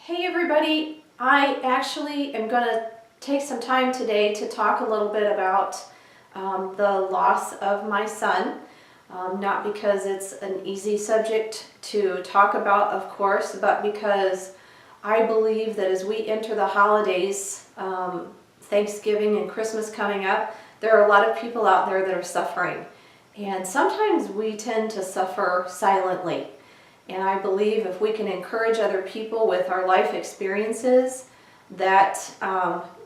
Hey everybody, I actually am going to take some time today to talk a little bit about the loss of my son. Not because it's an easy subject to talk about, of course, but because I believe that as we enter the holidays, Thanksgiving and Christmas coming up, there are a lot of people out there that are suffering. And sometimes we tend to suffer silently. And I believe if we can encourage other people with our life experiences, that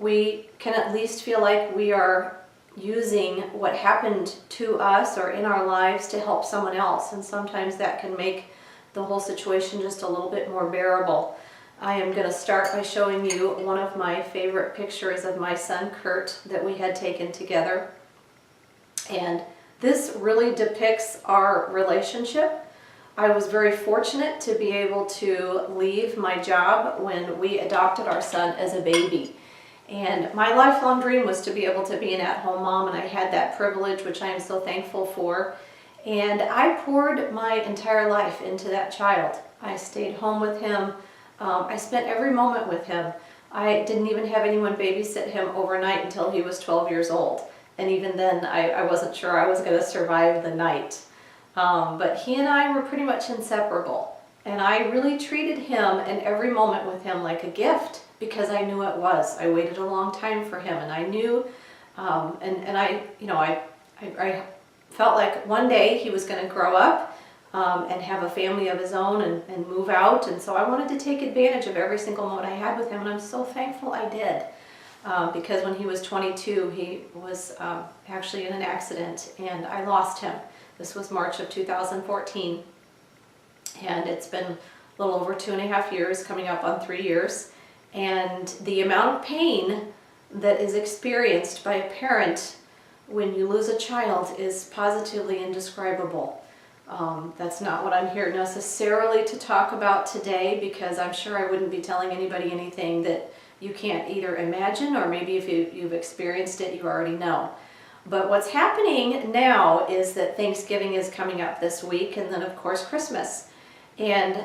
we can at least feel like we are using what happened to us or in our lives to help someone else. And sometimes that can make the whole situation just a little bit more bearable. I am going to start by showing you one of my favorite pictures of my son Kurt that we had taken together. And this really depicts our relationship. I was very fortunate to be able to leave my job when we adopted our son as a baby. And my lifelong dream was to be able to be an at-home mom, and I had that privilege, which I am so thankful for. And I poured my entire life into that child. I stayed home with him. I spent every moment with him. I didn't even have anyone babysit him overnight until he was 12 years old. And even then, I wasn't sure I was going to survive the night. But he and I were pretty much inseparable, and I really treated him and every moment with him like a gift because I knew it was. I waited a long time for him, and I knew, I felt like one day he was going to grow up and have a family of his own and move out, and so I wanted to take advantage of every single moment I had with him, and I'm so thankful I did. Because when he was 22, he was actually in an accident, and I lost him. This was March of 2014, and it's been a little over 2.5 years, coming up on 3 years, and the amount of pain that is experienced by a parent when you lose a child is positively indescribable. That's not what I'm here necessarily to talk about today, because I'm sure I wouldn't be telling anybody anything that you can't either imagine, or maybe if you've experienced it, you already know. But what's happening now is that Thanksgiving is coming up this week, and then of course Christmas. And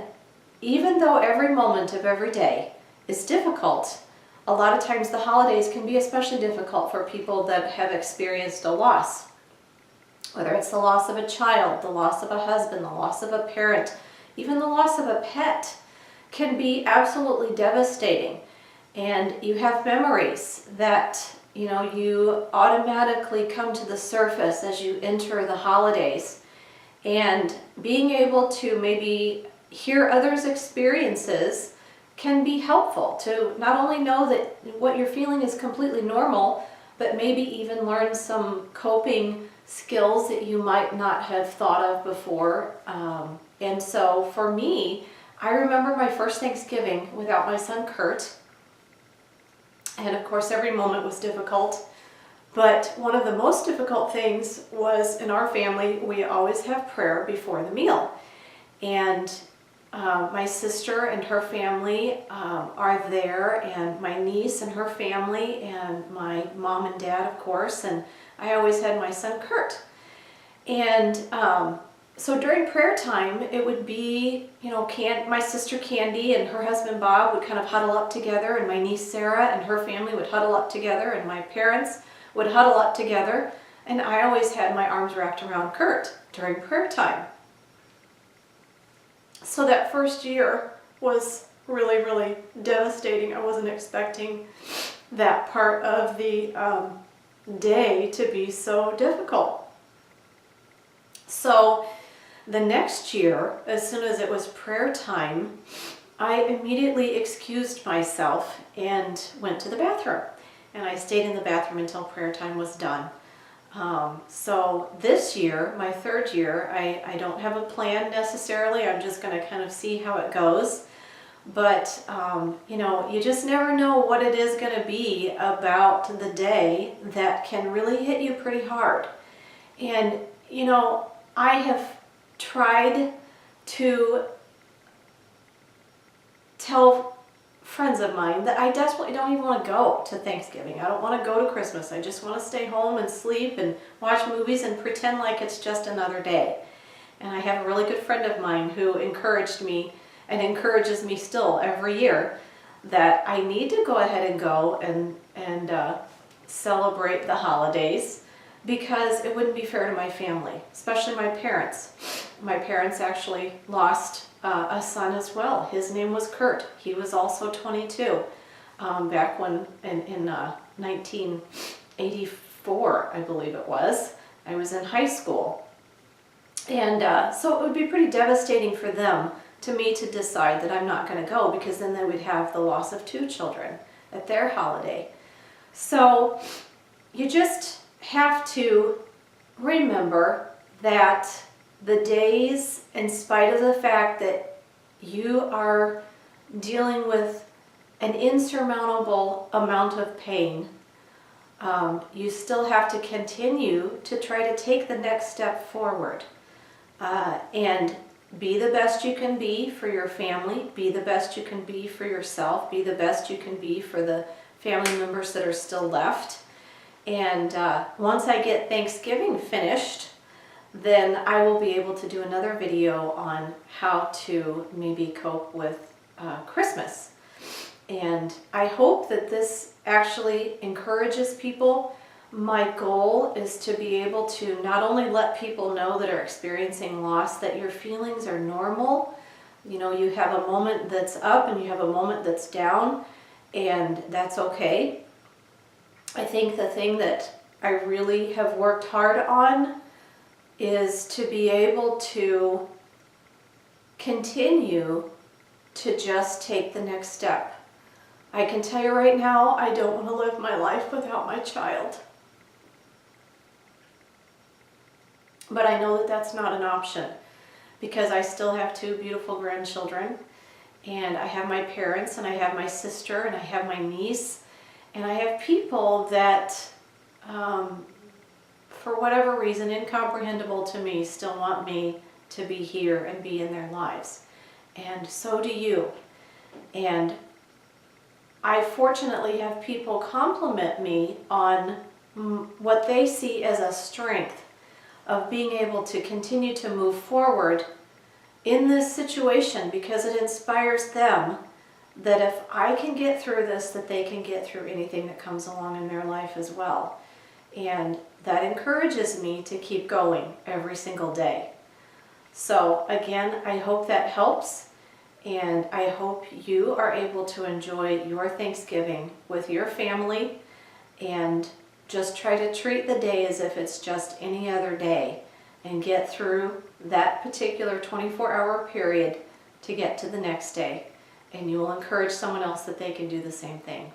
even though every moment of every day is difficult, a lot of times the holidays can be especially difficult for people that have experienced a loss. Whether it's the loss of a child, the loss of a husband, the loss of a parent, even the loss of a pet can be absolutely devastating. And you have memories that you automatically come to the surface as you enter the holidays. And being able to maybe hear others' experiences can be helpful to not only know that what you're feeling is completely normal, but maybe even learn some coping skills that you might not have thought of before. And so for me, I remember my first Thanksgiving without my son Kurt. And of course, every moment was difficult. But one of the most difficult things was, in our family, we always have prayer before the meal. And my sister and her family are there, and my niece and her family, and my mom and dad, of course. And I always had my son Kurt. And so during prayer time, it would be, my sister Candy and her husband Bob would kind of huddle up together, and my niece Sarah and her family would huddle up together, and my parents would huddle up together, and I always had my arms wrapped around Kurt during prayer time. So that first year was really, really devastating. I wasn't expecting that part of the day to be so difficult. So the next year, as soon as it was prayer time, I immediately excused myself and went to the bathroom. And I stayed in the bathroom until prayer time was done. So this year, my third year, I don't have a plan necessarily. I'm just going to kind of see how it goes. But, you just never know what it is going to be about the day that can really hit you pretty hard. And, I have tried to tell friends of mine that I desperately don't even want to go to Thanksgiving. I don't want to go to Christmas. I just want to stay home and sleep and watch movies and pretend like it's just another day. And I have a really good friend of mine who encouraged me and encourages me still every year that I need to go ahead and go and celebrate the holidays, because it wouldn't be fair to my family, especially my parents. My parents actually lost a son as well. His name was Kurt. He was also 22 back when in 1984, I believe it was. I was in high school. And so it would be pretty devastating for them, to me, to decide that I'm not going to go, because then they would have the loss of 2 children at their holiday. So you just have to remember that the days, in spite of the fact that you are dealing with an insurmountable amount of pain, you still have to continue to try to take the next step forward. And be the best you can be for your family, be the best you can be for yourself, be the best you can be for the family members that are still left. And once I get Thanksgiving finished, then I will be able to do another video on how to maybe cope with Christmas. And I hope that this actually encourages people. My goal is to be able to not only let people know that are experiencing loss that your feelings are normal. You know, you have a moment that's up and you have a moment that's down, and that's okay. I think the thing that I really have worked hard on is to be able to continue to just take the next step. I can tell you right now, I don't want to live my life without my child. But I know that that's not an option, because I still have 2 beautiful grandchildren, and I have my parents, and I have my sister, and I have my niece, and I have people that, for whatever reason, incomprehensible to me, still want me to be here and be in their lives. And so do you. And I fortunately have people compliment me on what they see as a strength of being able to continue to move forward in this situation, because it inspires them that if I can get through this, that they can get through anything that comes along in their life as well. And that encourages me to keep going every single day. So again, I hope that helps, and I hope you are able to enjoy your Thanksgiving with your family, and just try to treat the day as if it's just any other day, and get through that particular 24-hour period to get to the next day. And you will encourage someone else that they can do the same thing.